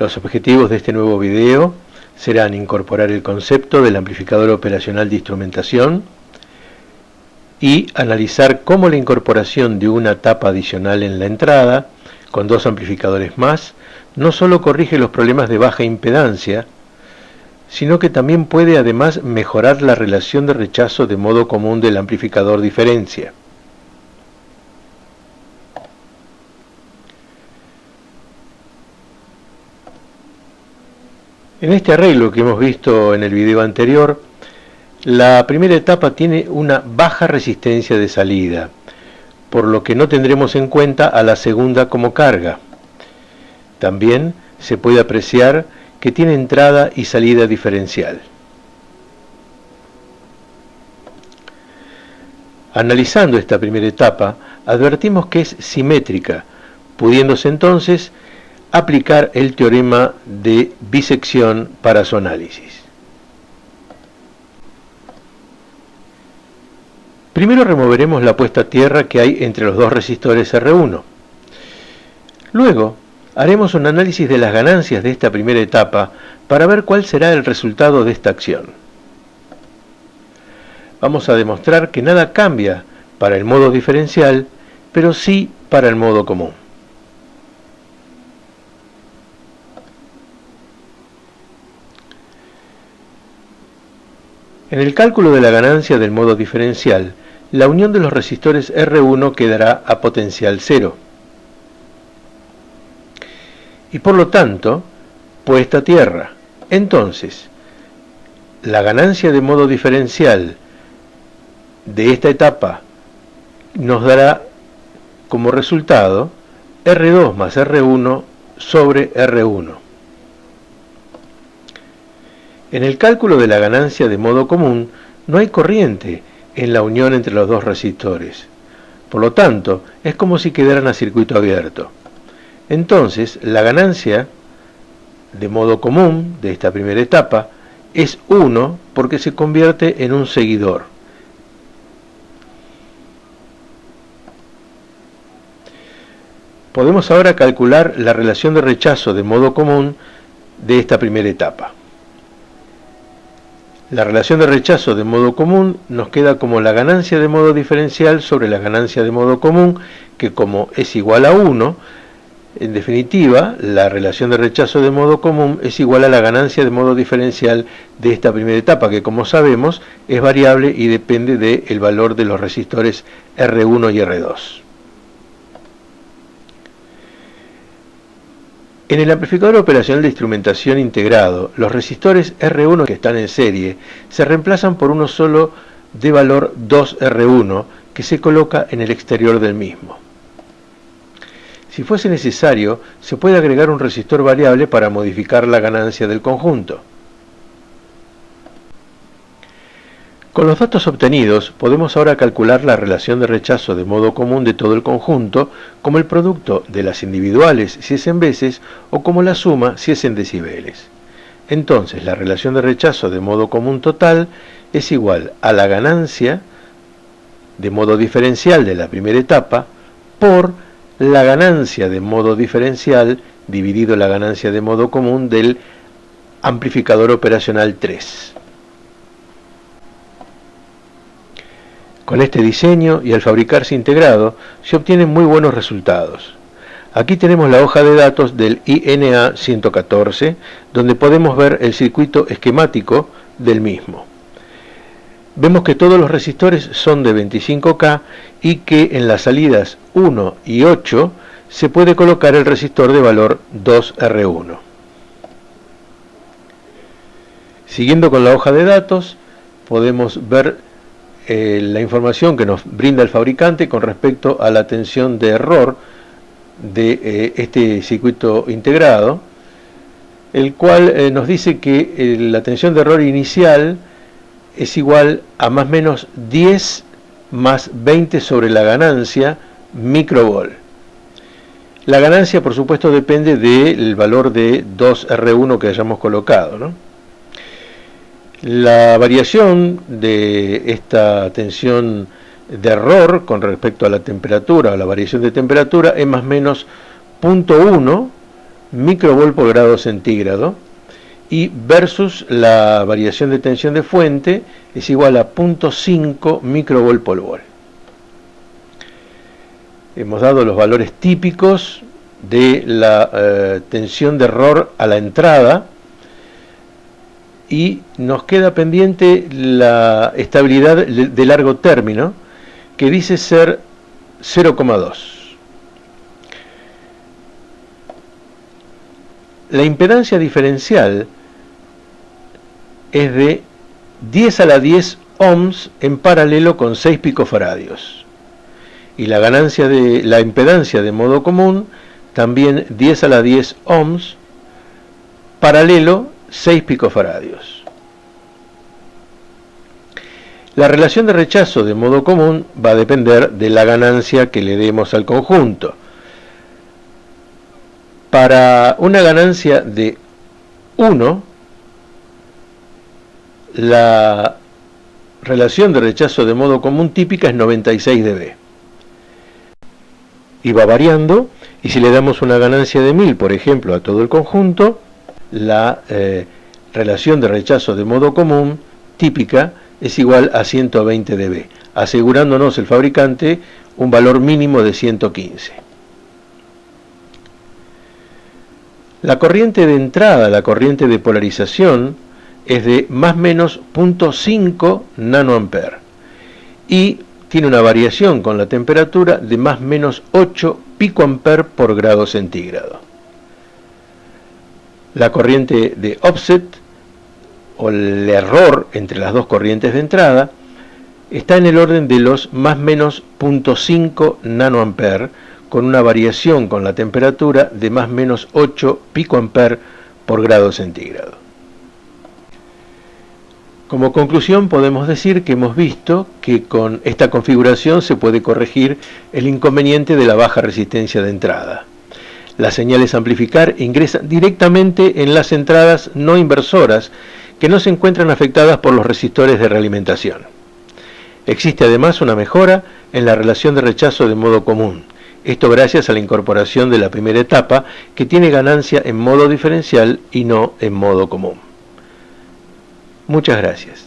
Los objetivos de este nuevo video serán incorporar el concepto del amplificador operacional de instrumentación y analizar cómo la incorporación de una tapa adicional en la entrada, con 2 amplificadores más, no solo corrige los problemas de baja impedancia, sino que también puede además mejorar la relación de rechazo de modo común del amplificador diferencia. En este arreglo que hemos visto en el video anterior, la primera etapa tiene una baja resistencia de salida, por lo que no tendremos en cuenta a la segunda como carga. También se puede apreciar que tiene entrada y salida diferencial. Analizando esta primera etapa, advertimos que es simétrica, pudiéndose entonces aplicar el teorema de bisección para su análisis. Primero removeremos la puesta a tierra que hay entre los 2 resistores R1. Luego, haremos un análisis de las ganancias de esta primera etapa para ver cuál será el resultado de esta acción. Vamos a demostrar que nada cambia para el modo diferencial, pero sí para el modo común. En el cálculo de la ganancia del modo diferencial, la unión de los resistores R1 quedará a potencial 0. Y por lo tanto, puesta a tierra. Entonces, la ganancia de modo diferencial de esta etapa nos dará como resultado R2 más R1 sobre R1. En el cálculo de la ganancia de modo común, no hay corriente en la unión entre los 2 resistores. Por lo tanto, es como si quedaran a circuito abierto. Entonces, la ganancia de modo común de esta primera etapa es 1 porque se convierte en un seguidor. Podemos ahora calcular la relación de rechazo de modo común de esta primera etapa. La relación de rechazo de modo común nos queda como la ganancia de modo diferencial sobre la ganancia de modo común, que como es igual a 1, en definitiva, la relación de rechazo de modo común es igual a la ganancia de modo diferencial de esta primera etapa, que como sabemos es variable y depende del valor de los resistores R1 y R2. En el amplificador operacional de instrumentación integrado, los resistores R1 que están en serie se reemplazan por uno solo de valor 2R1 que se coloca en el exterior del mismo. Si fuese necesario, se puede agregar un resistor variable para modificar la ganancia del conjunto. Con los datos obtenidos, podemos ahora calcular la relación de rechazo de modo común de todo el conjunto como el producto de las individuales si es en veces o como la suma si es en decibeles. Entonces, la relación de rechazo de modo común total es igual a la ganancia de modo diferencial de la primera etapa por la ganancia de modo diferencial dividido la ganancia de modo común del amplificador operacional 3. Con este diseño y al fabricarse integrado, se obtienen muy buenos resultados. Aquí tenemos la hoja de datos del INA 114, donde podemos ver el circuito esquemático del mismo. Vemos que todos los resistores son de 25K y que en las salidas 1 y 8 se puede colocar el resistor de valor 2R1. Siguiendo con la hoja de datos, podemos ver la información que nos brinda el fabricante con respecto a la tensión de error de este circuito integrado, el cual nos dice que la tensión de error inicial es igual a más o menos 10 más 20 sobre la ganancia microvol. La ganancia, por supuesto, depende del valor de 2R1 que hayamos colocado, ¿no? La variación de esta tensión de error con respecto a la temperatura o la variación de temperatura es más o menos 0.1 microvolt por grado centígrado, y versus la variación de tensión de fuente es igual a 0.5 microvolt por volt. Hemos dado los valores típicos de la tensión de error a la entrada y nos queda pendiente la estabilidad de largo término, que dice ser 0,2. La impedancia diferencial es de 10 a la 10 ohms en paralelo con 6 picofaradios. Y la ganancia de la impedancia de modo común también 10 a la 10 ohms, paralelo 6 picofaradios. La relación de rechazo de modo común va a depender de la ganancia que le demos al conjunto. Para una ganancia de 1, la relación de rechazo de modo común típica es 96 dB. Y va variando, y si le damos una ganancia de 1000, por ejemplo, a todo el conjunto, la relación de rechazo de modo común típica es igual a 120 dB, asegurándonos el fabricante un valor mínimo de 115. La corriente de entrada, la corriente de polarización, es de más o menos 0.5 nanoampere y tiene una variación con la temperatura de más o menos 8 picoampere por grado centígrado. La corriente de offset, o el error entre las dos corrientes de entrada, está en el orden de los más o menos 0.5 nanoampere, con una variación con la temperatura de más o menos 8 picoampere por grado centígrado. Como conclusión podemos decir que hemos visto que con esta configuración se puede corregir el inconveniente de la baja resistencia de entrada. Las señales a amplificar ingresan directamente en las entradas no inversoras que no se encuentran afectadas por los resistores de realimentación. Existe además una mejora en la relación de rechazo de modo común. Esto gracias a la incorporación de la primera etapa, que tiene ganancia en modo diferencial y no en modo común. Muchas gracias.